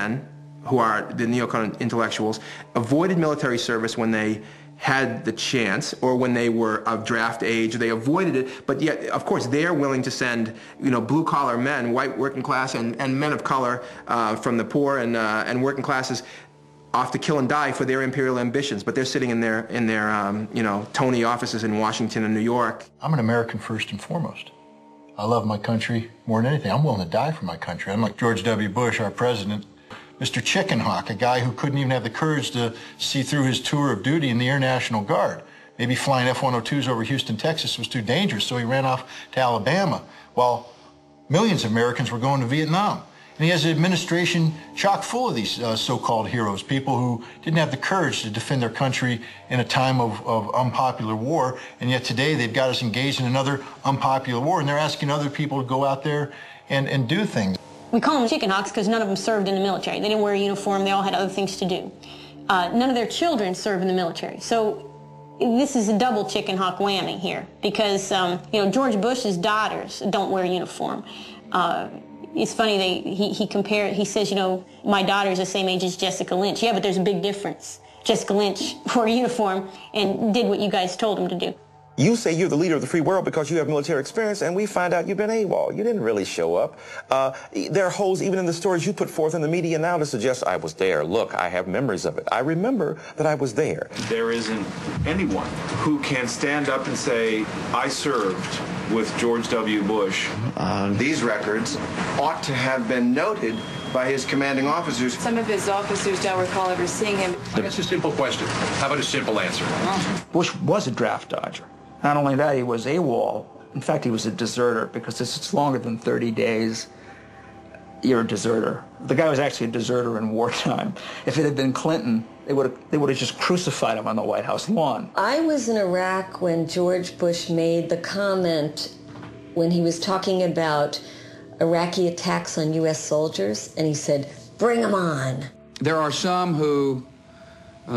men, who are the neocon intellectuals, avoided military service when they had the chance or when they were of draft age. They avoided it, but yet, of course, they're willing to send, blue-collar men, white working class and men of color from the poor and working classes off to kill and die for their imperial ambitions. But they're sitting in their Tony offices in Washington and New York. I'm an American first and foremost. I love my country more than anything. I'm willing to die for my country. Unlike George W. Bush, our president, Mr. Chicken Hawk, a guy who couldn't even have the courage to see through his tour of duty in the Air National Guard. Maybe flying F-102s over Houston, Texas was too dangerous, so he ran off to Alabama, while millions of Americans were going to Vietnam. And he has an administration chock full of these so-called heroes, people who didn't have the courage to defend their country in a time of unpopular war, and yet today they've got us engaged in another unpopular war, and they're asking other people to go out there and do things. We call them chicken hawks because none of them served in the military. They didn't wear a uniform. They all had other things to do. None of their children serve in the military. So this is a double chicken hawk whammy here because, George Bush's daughters don't wear a uniform. It's funny, he says, my daughter's the same age as Jessica Lynch. Yeah, but there's a big difference. Jessica Lynch wore a uniform and did what you guys told him to do. You say you're the leader of the free world because you have military experience, and we find out you've been AWOL. You didn't really show up. There are holes even in the stories you put forth in the media now to suggest I was there. Look, I have memories of it. I remember that I was there. There isn't anyone who can stand up and say, I served with George W. Bush. These records ought to have been noted by his commanding officers. Some of his officers don't recall ever seeing him. That's a simple question. How about a simple answer? Bush was a draft dodger. Not only that, he was AWOL. In fact, he was a deserter, because if it's longer than 30 days, you're a deserter. The guy was actually a deserter in wartime. If it had been Clinton, they would have just crucified him on the White House lawn. I was in Iraq when George Bush made the comment when he was talking about Iraqi attacks on U.S. soldiers, and he said, bring them on. There are some who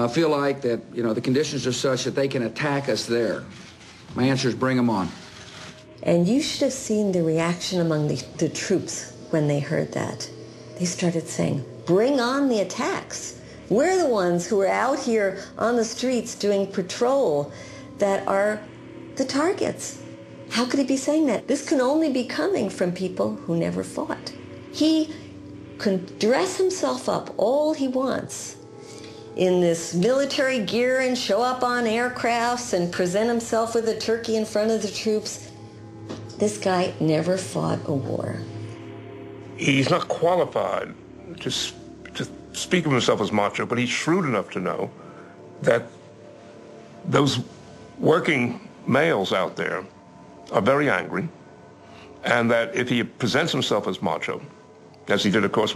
feel like that, the conditions are such that they can attack us there. My answer is bring them on. And you should have seen the reaction among the troops when they heard that. They started saying, bring on the attacks. We're the ones who are out here on the streets doing patrol that are the targets. How could he be saying that? This can only be coming from people who never fought. He can dress himself up all he wants in this military gear and show up on aircrafts and present himself with a turkey in front of the troops. This guy never fought a war. He's not qualified to speak of himself as macho, but he's shrewd enough to know that those working males out there are very angry, and that if he presents himself as macho, as he did, of course,